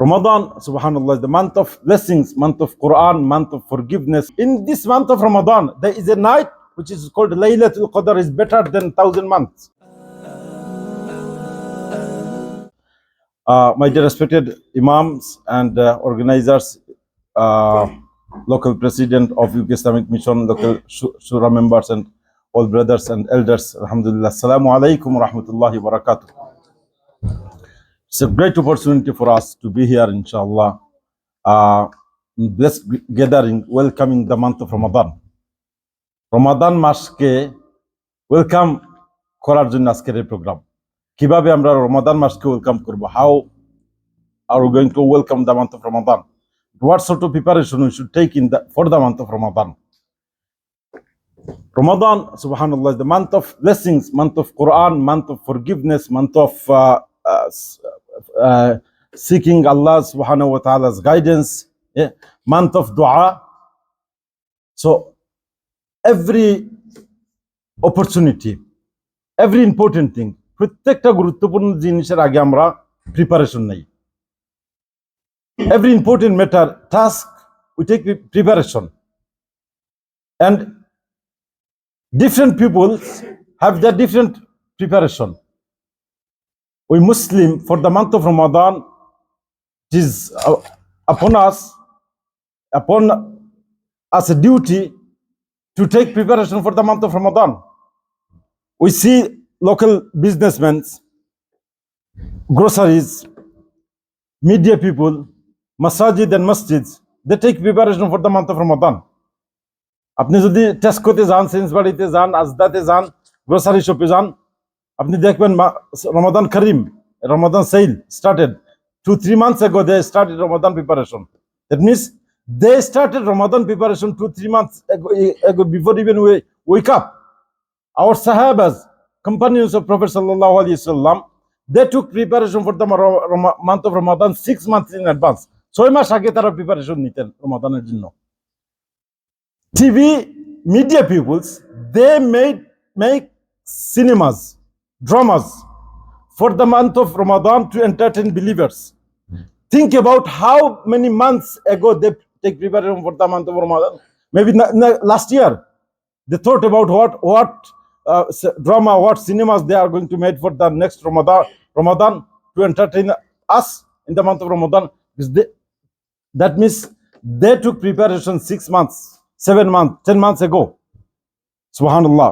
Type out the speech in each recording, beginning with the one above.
Ramadan, subhanallah, is the month of blessings, month of Quran, month of forgiveness. In this month of Ramadan, there is a night which is called Laylatul Qadr, is better than 1,000 months. My dear respected Imams and organizers, local president of UK Islamic Mission, local Shura members and all brothers and elders, alhamdulillah. Assalamu alaikum wa rahmatullahi wa barakatuh. It's a great opportunity for us to be here, inshallah, in blessed gathering, welcoming the month of Ramadan. Ramadan মাসকে welcome করার জন্য আজকের এই programme. কিভাবে আমরা রমাদান মাসকে welcome করব? How are we going to welcome the month of Ramadan? What sort of preparation we should take for the month of Ramadan? Ramadan, subhanallah, is the month of blessings, month of Quran, month of forgiveness, month of seeking Allah subhanahu wa ta'ala's guidance, month of dua. So every opportunity, every important thing, প্রত্যেকটা গুরুত্বপূর্ণ জিনিসের আগে আমরা preparation নেই। Every important matter, task, we take preparation. And different people have their different preparation. We Muslim, for the month of Ramadan, it is upon us a duty to take preparation for the month of Ramadan. We see local businessmen, groceries, media people, masajid and masjids, they take preparation for the month of Ramadan. আপনি যদি টেস্কোতে যান, সেন্সবাড়িতে যান, আজদাতে যান, grocery শপে যান, আপনি দেখবেন Ramadan Kareem, Ramadan sale started 2-3 months ago. They started Ramadan preparation. That means they started Ramadan preparation 2-3 months ago before even we wake up. Our Sahabas, companions of Prophet sallallahu alaihi wasallam, they took preparation for the month of Ramadan 6 months in advance. 6 মাস আগে তারা preparation নিতেন রমাদানের জন্য। TV media peoples, they make cinemas, dramas for the month of Ramadan to entertain believers. Think about how many months ago they take preparation for the month of Ramadan. Maybe last year they thought about what drama, what cinemas they are going to make for the next Ramadan to entertain us in the month of Ramadan. Because that means they took preparation 6 months, 7 months, 10 months ago. Subhanallah.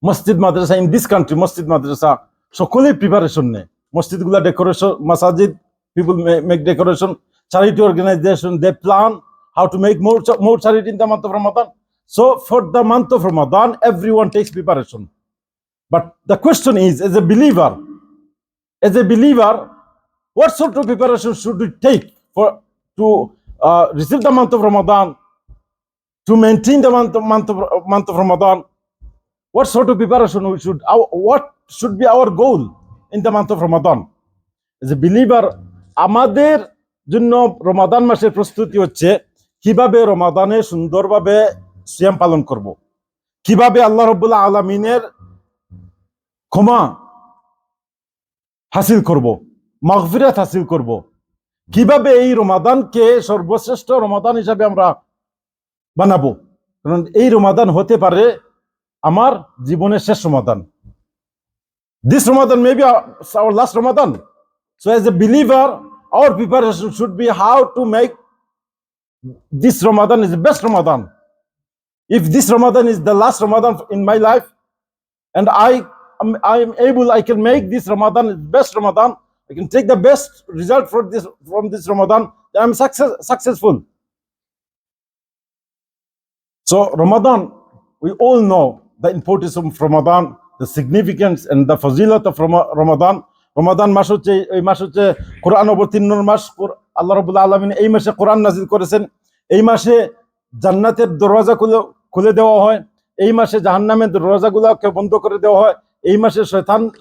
Masjid madrasa in this country, masjid madrasa, সকলেই preparation নেয়। মসজিদগুলা decoration, মাসাজিদ people make decoration, charity organization, they plan how to make more charity in the month of Ramadan. So for the month of Ramadan, everyone takes preparation. But the question is, as a believer, what sort of preparation should we take to receive the month of Ramadan, to maintain the month of Ramadan? What sort of preparation what should be our goal in the month of Ramadan? As a believer, আমাদের জন্য রমাদান মাসের প্রস্তুতি হচ্ছে কিভাবে রমাদানে সুন্দরভাবে সিয়াম পালন করব, কিভাবে আল্লাহ রাব্বুল আলামিনের ক্ষমা হাসিল করব, মাগফিরাত হাসিল করব, কিভাবে এই রমাদানকে সর্বশ্রেষ্ঠ রমাদান হিসাবে আমরা বানাবো। কারণ এই রমাদান হতে পারে আমার জীবনের শেষ রমাদান. This Ramadan may be our last Ramadan. So as a believer, our preparation should be how to make this Ramadan is the best Ramadan. If this Ramadan is the last Ramadan in my life, and I am able, I can make this Ramadan the best Ramadan, I can take the best result from this Ramadan, then I'm successful. So Ramadan, we all know the importance of Ramadan, the significance and the fazilat of Ramadan. রমাদান মাস হচ্ছে, এই মাস হচ্ছে কোরআন অবতীর্ণ মাস। আল্লাহ রাব্বুল আলামিন এই মাসে কোরআন নাজিল করেছেন। এই মাসে জান্নাতের দরজা খুলে দেওয়া হয়, এই মাসে জাহান্নামের দরজাগুলোকে বন্ধ করে দেওয়া হয়, এই মাসে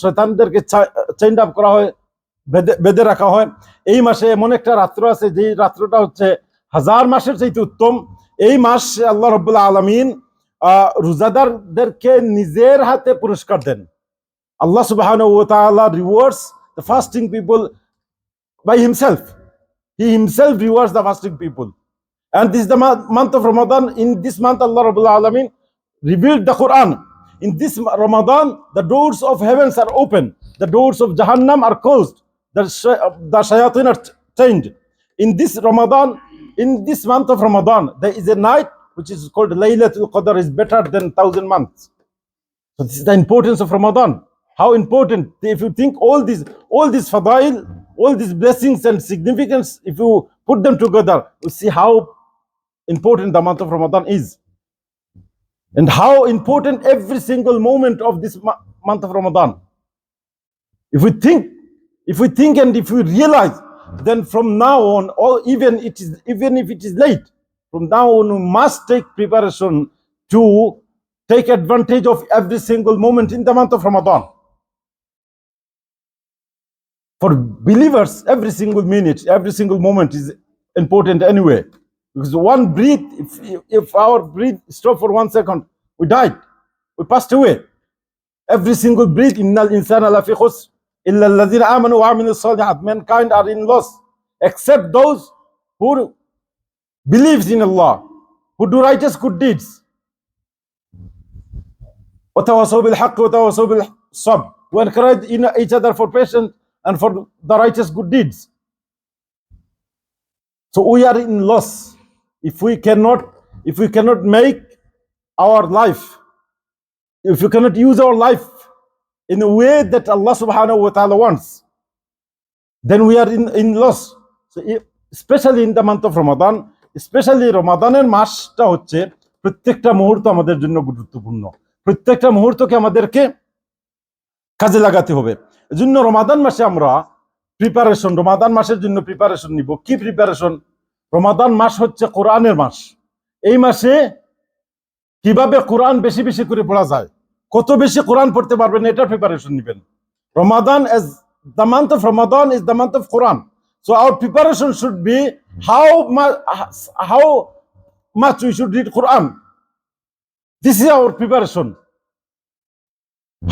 শয়তানদেরকে চেইন আপ করা হয়, বেঁধে রাখা হয়। এই মাসে এমন একটা রাত্র আছে যে রাত্রটা হচ্ছে 1000 মাসের চাইতে উত্তম। এই মাসে আল্লাহ রাব্বুল আলামিন রোজাদারদেরকে নিজের হাতে পুরস্কার দেন। Allah subhanahu wa ta'ala rewards the fasting people by himself. He himself rewards the fasting people. And this is the month of Ramadan. In this month, Allah Rabbul Alameen revealed the Quran. In this Ramadan, the doors of heavens are open. The doors of Jahannam are closed. The shayateen are chained. In this Ramadan, in this month of Ramadan, there is a night which is called Laylatul Qadr, is better than 1,000 months. So this is the importance of Ramadan. How important, if you think all these fadail, all these blessings and significance, if you put them together, you see how important the month of Ramadan is. And how important every single moment of this month of Ramadan. If we think and if we realize, then from now on, or even if it is late, from now on we must take preparation to take advantage of every single moment in the month of Ramadan. For believers, every single minute, every single moment is important anyway. Because one breath, if our breath stopped for 1 second, we died, we passed away. Every single breath, innal insana lafi khusr illa alladhina amanu wa amilu salihat. Mankind are in loss, except those who believes in Allah, who do righteous good deeds. وَتَوَصَوْا بِالْحَقِّ وَتَوَصَوْا بِالصَّبْرِ. We encourage each other for patience and for the righteous good deeds. So we are in loss if we cannot make our life, if we cannot use our life in a way that Allah subhanahu wa ta'ala wants, then we are in loss. So especially in the month of Ramadan, especially রমাদানের মাসটা হচ্ছে প্রত্যেকটা মুহূর্ত আমাদের জন্য গুরুত্বপূর্ণ। প্রত্যেকটা মুহূর্তকে আমাদেরকে কাজে লাগাতে হবে। এজন্য রমাদান মাসে আমরা রমাদান মাসের জন্য প্রিপারেশন নিব। কি প্রিপারেশন? রমাদান মাস হচ্ছে কোরআনের মাস। এই মাসে কিভাবে কোরআন বেশি বেশি করে পড়া যায়, কত বেশি কোরআন পড়তে পারবেন, এটা প্রিপারেশন নেবেন। Ramadan, as the month of Ramadan is the month of Quran. So our preparation should be how much we should read Quran. This is our preparation.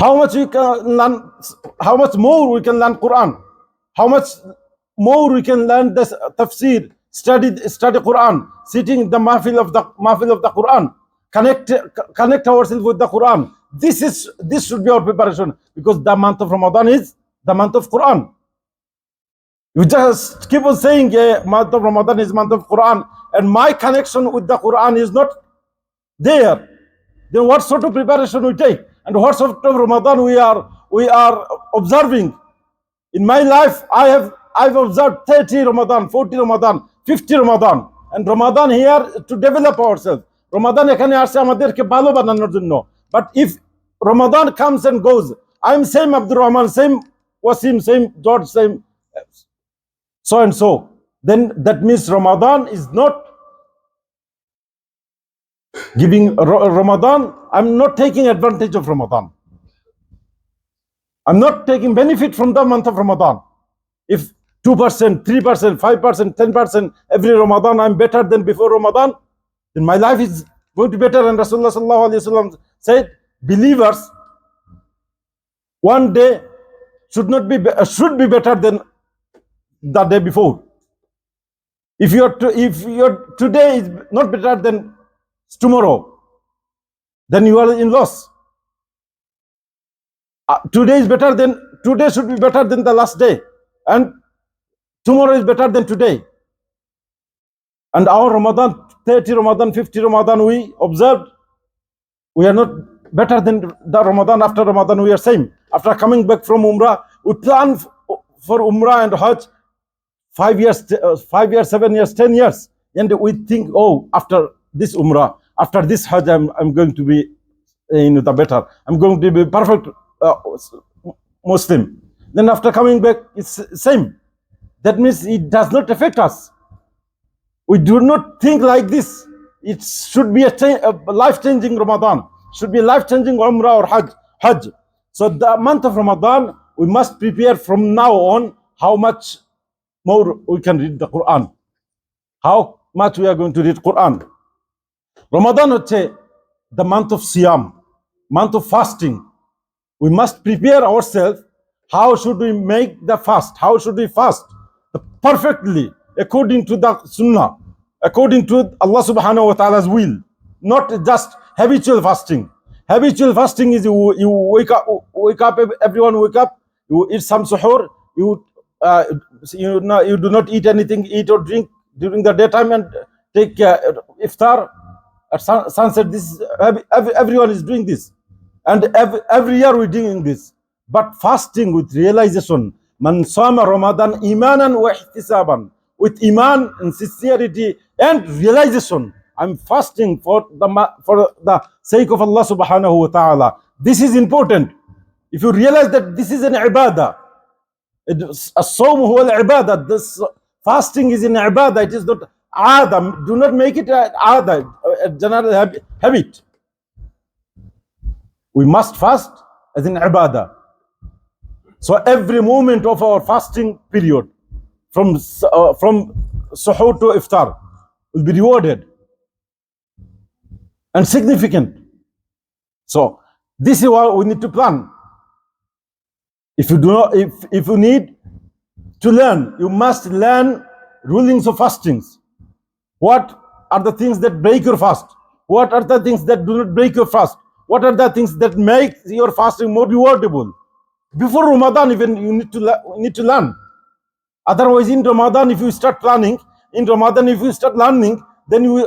How much we can learn, how much more we can learn Quran, how much more we can learn the tafsir, study Quran, sitting in the mahfil of the Quran, connect ourselves with the Quran. This should be our preparation, because the month of Ramadan is the month of Quran. You just keep on saying month of Ramadan is month of Quran, and my connection with the Quran is not there. Then what sort of preparation we take, and what sort of Ramadan we are observing? In my life, I've observed 30 Ramadan, 40 Ramadan, 50 Ramadan, and Ramadan here to develop ourselves. Ramadan এখানে আসছে আমাদেরকে ভালো বানানোর জন্য। But if Ramadan comes and goes, I'm same Abdul Rahman, same Wasim, same George, same so and so, then that means Ramadan is not giving Ramadan. I'm not taking advantage of Ramadan. I'm not taking benefit from the month of Ramadan. If 2%, 3%, 5%, 10% every Ramadan I'm better than before Ramadan, then my life is going to be better. And Rasulullah sallallahu alaihi wasallam said, believers one day should be better than the day before. If your today is not better than tomorrow, then you are in loss. Today should be better than the last day, and tomorrow is better than today. And our Ramadan, 30 Ramadan, 50 Ramadan we observed, we are not better than the Ramadan. After Ramadan we are same. After coming back from Umrah, we plan for Umrah and Hajj 5 years, 7 years, 10 years, and we think, oh, after this Umrah, after this Hajj, I'm going to be the better. I'm going to be perfect Muslim. Then after coming back, it's same. That means it does not affect us. We do not think like this. It should be a life-changing Ramadan. Should be a life-changing Umrah or Hajj. So the month of Ramadan, we must prepare from now on how much more we can read the Quran. How much we are going to read Quran. Ramadan হচ্ছে the month of Siyam, month of fasting. We must prepare ourselves. How should we make the fast? How should we fast perfectly? according to the Sunnah, according to Allah subhanahu wa ta'ala's will, not just habitual fasting. Habitual fasting is you wake up, everyone wake up, you eat some suhoor, you do not eat anything, eat or drink during the daytime and take iftar at sunset. This is, everyone is doing this, and every year we're doing this. But fasting with realization, man sama Ramadan imanan wa ihtisaban, with iman and sincerity and realization, I'm fasting for the sake of Allah subhanahu wa ta'ala. This is important. If you realize that this is an ibadah, as-sawm huwa al-ibadah, this fasting is an ibadah, it is not aada. Do not make it an aada, a general habit. We must fast as an ibadah. So every moment of our fasting period, from suhoor to iftar, will be rewarded and significant. So this is what we need to plan. If you do not, if you need to learn, you must learn rulings of fastings. What are the things that break your fast? What are the things that do not break your fast? What are the things that make your fasting more rewardable? Before Ramadan, even you need to learn. Otherwise, in Ramadan, if you start planning, in Ramadan, if you start learning, then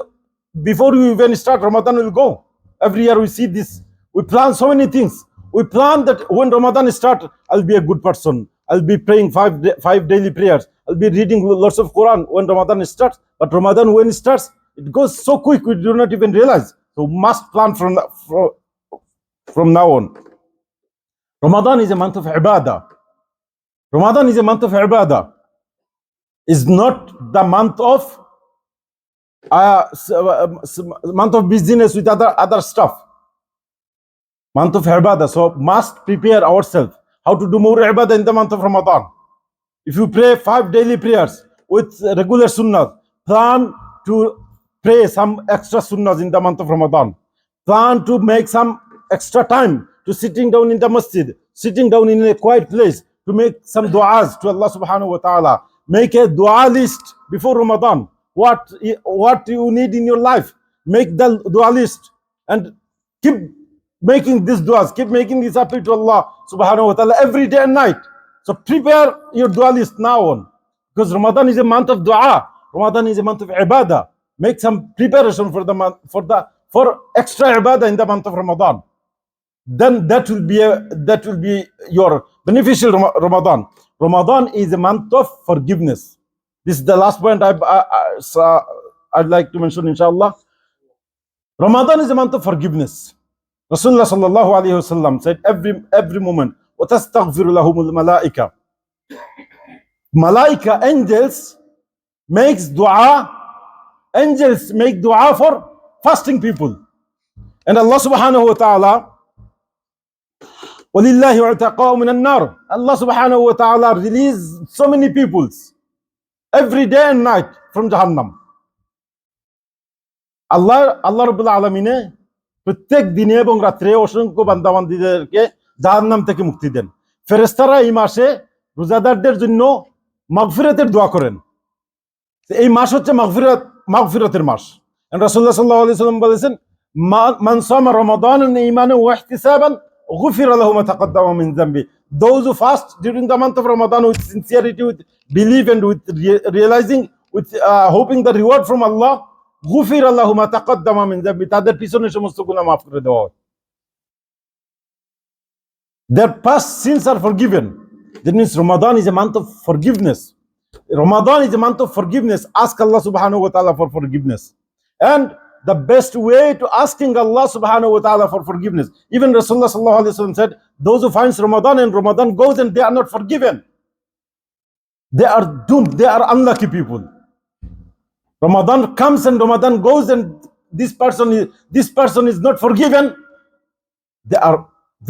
before you even start, Ramadan will go. Every year we see this. We plan so many things. We plan that when Ramadan starts, I'll be a good person. I'll be praying five daily prayers. I'll be reading lots of Quran when Ramadan starts. But Ramadan, when it starts, it goes so quick we do not even realize. So we must plan from now on. Ramadan is a month of ibadah. Ramadan is a month of ibadah. It's not the month of business with other stuff. Month of ibadah. So must prepare ourselves how to do more ibadah in the month of Ramadan. If you pray 5 daily prayers with regular sunnah, plan to pray some extra sunnahs in the month of Ramadan. Plan to make some extra time to sitting down in the masjid, sitting down in a quiet place to make some du'as to Allah subhanahu wa ta'ala. Make a dua list before Ramadan. What you need in your life. Make the dua list and keep making these duas, keep making this appeal to Allah subhanahu wa ta'ala every day and night. So prepare your dua list now on. Because Ramadan is a month of dua. Ramadan is a month of ibadah. Make some preparation for the month, for extra ibadah in the month of Ramadan. Then that will be your beneficial Ramadan. Ramadan is a month of forgiveness. This is the last point I'd like to mention, inshallah. Ramadan is a month of forgiveness. Rasulullah sallallahu alayhi wasallam said every moment, وَتَسْتَغْفِرُ لَهُمُ الْمَلَائِكَةِ. Malaika, angels, makes dua. Angels make dua for fasting people. And Allah subhanahu wa ta'ala, وَلِلَّهِ عُتَقَاءُ مِنَ النَّارِ. Allah subhanahu wa ta'ala release so many peoples every day and night from Jahannam. Allah Rabbul Alamine প্রত্যেক দিনে এবং রাত্রে অসংখ্য বান্দাবান্দীদেরকে জাহান্নাম থেকে মুক্তি দেন। ফেরেশতারা এই মাসে রোজাদারদের জন্য মাগফিরাতের দোয়া করেন। এই মাস হচ্ছে মাগফিরাতের মাস। রাসূলুল্লাহ সাল্লাল্লাহু আলাইহি ওয়াসাল্লাম বলেছেন, মান সামা রমাদানান ঈমানান ওয়া ইহতিসাবান গুফিরা লাহু মা তাকাদ্দামা মিন যামবি. Those who fast during the month of Ramadan with sincerity, with belief and with realizing, with hoping the reward from Allah, গুফিরা লাহু মা তাকাদ্দামা মিন যামবি, তাদের পিছনের সমস্ত গুনাহ মাফ করে দেওয়া হয়। Their past sins are forgiven. That means Ramadan is a month of forgiveness. Ramadan is a month of forgiveness. Ask Allah subhanahu wa ta'ala for forgiveness. And the best way to asking Allah subhanahu wa ta'ala for forgiveness. Even Rasulullah sallallahu alaihi wasallam said, those who finds Ramadan and Ramadan goes and they are not forgiven, they are doomed. They are unlucky people. Ramadan comes and Ramadan goes and this person is not forgiven. They are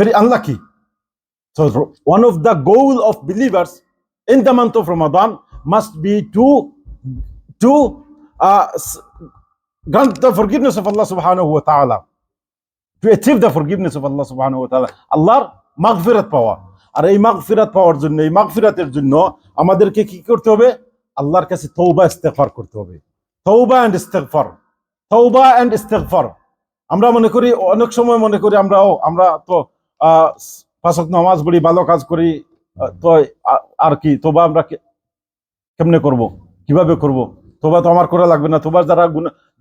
very unlucky. So one of the goal of believers in the month of Ramadan must be to grant the forgiveness of Allah subhanahu wa ta'ala, to achieve the forgiveness of Allah subhanahu wa ta'ala, Allahর মাগফিরাত পাওয়া। আর এই মাগফিরাত পাওয়ার জন্য, এই মাগফিরাতের জন্য আমাদেরকে কি করতে হবে? আল্লাহর কাছে তওবা ইস্তেগফার করতে হবে। তওবা এন্ড ইস্তেগফার, তওবা এন্ড ইস্তেগফার। আমরা মনে করি, অনেক সময় মনে করি আমরা তো পাঁচ ওয়াক্ত নামাজ পড়ি, ভালো কাজ করি, তো আর কি তওবা আমরা কেমনে করব, কিভাবে করব? তওবা তো আমার করা লাগবে না, তওবা যারা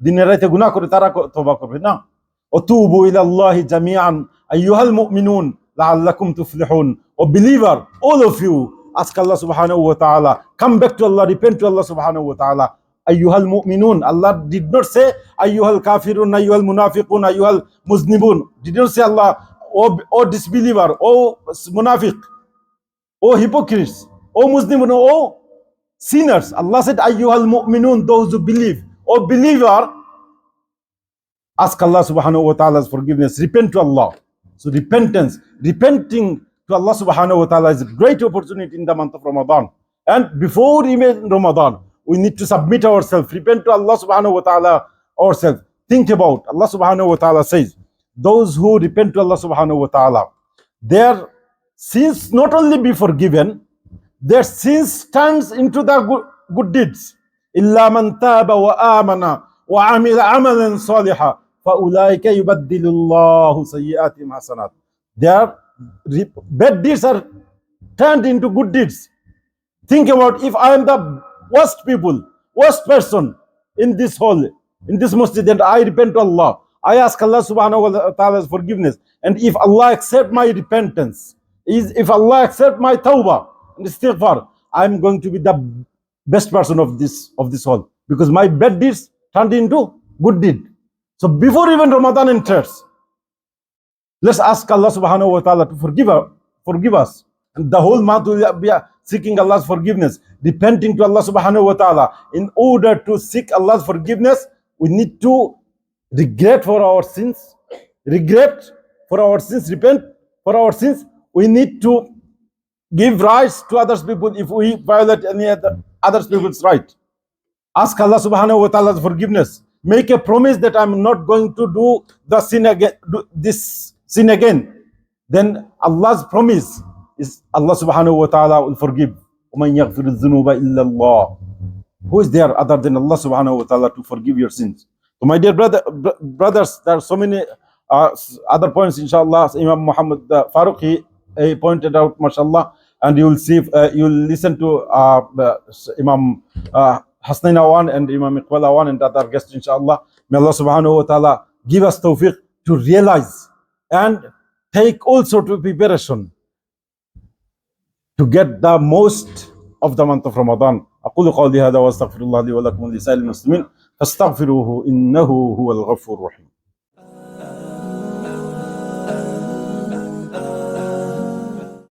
দিনের রাতে গুনাহ করে তারা তওবা করবে না। ওতুবু ইলাল্লাহি জামিআন আইয়ুহাল মুমিনুন লাআল্লাকুম তুফলিহুন। ও believer, all of you, ask Allah subhanahu wa ta'ala, come back to Allah, repent to Allah subhanahu wa ta'ala. Ayyuhal mu'minun, Allah did not say ayyuhal kafirun, ayyuhal munafiqun, ayyuhal muznibun. Did not say Allah, oh disbeliever, oh munafiq, oh hypocrites, oh muznibun, oh sinners. Allah said ayyuhal mu'minun, those who believe. Oh believer, ask Allah subhanahu wa ta'ala's forgiveness, repent to Allah. So repenting to Allah subhanahu wa ta'ala is a great opportunity in the month of Ramadan. And before even Ramadan, we need to submit ourselves, repent to Allah subhanahu wa ta'ala ourselves. Think about, Allah subhanahu wa ta'ala says, those who repent to Allah subhanahu wa ta'ala, their sins not only be forgiven, their sins turns into the good deeds. Illa man taba wa amana wa amila amalan saliha فَأُولَٰئِكَ يُبَدِّلُ اللَّهُ سَيِّئَاتِهِمْ حَسَنَاتٍ. Their bad deeds are turned into good deeds. Think about, if I am the worst person in this hall, in this masjid, and I repent to Allah, I ask Allah subhanahu wa ta'ala's forgiveness, and if Allah accept my repentance, if Allah accept my tawbah and istighfar, I am going to be the best person of this hall, because my bad deeds turned into good deed. So before even Ramadan enters, let's ask Allah subhanahu wa ta'ala to forgive us. And the whole month we will be seeking Allah's forgiveness, repenting to Allah subhanahu wa ta'ala. In order to seek Allah's forgiveness, we need to regret for our sins, repent for our sins. We need to give rights to others people if we violate any other people's right. Ask Allah subhanahu wa ta'ala's forgiveness. Make a promise that I'm not going to do this sin again. Then Allah's promise is Allah subhanahu wa ta'ala will forgive. وَمَنْ يَغْفِرُ الذُّنُوبَ إِلَّا اللَّهُ. Who is there other than Allah subhanahu wa ta'ala to forgive your sins? So my dear brothers, there are so many other points, inshallah. Imam Muhammad Farooq, he pointed out, mashallah, and you will see, you will listen to Imam Hasnain Awan and Imam Iqbal Awan and other guests, inshallah. May Allah subhanahu wa ta'ala give us tawfiq to realize and take all sort of preparation to get the most of the month of Ramadan. أقول قولي هذا وأستغفر الله لي ولكم ولسائر المسلمين فاستغفروه إنه هو الغفور الرحيم.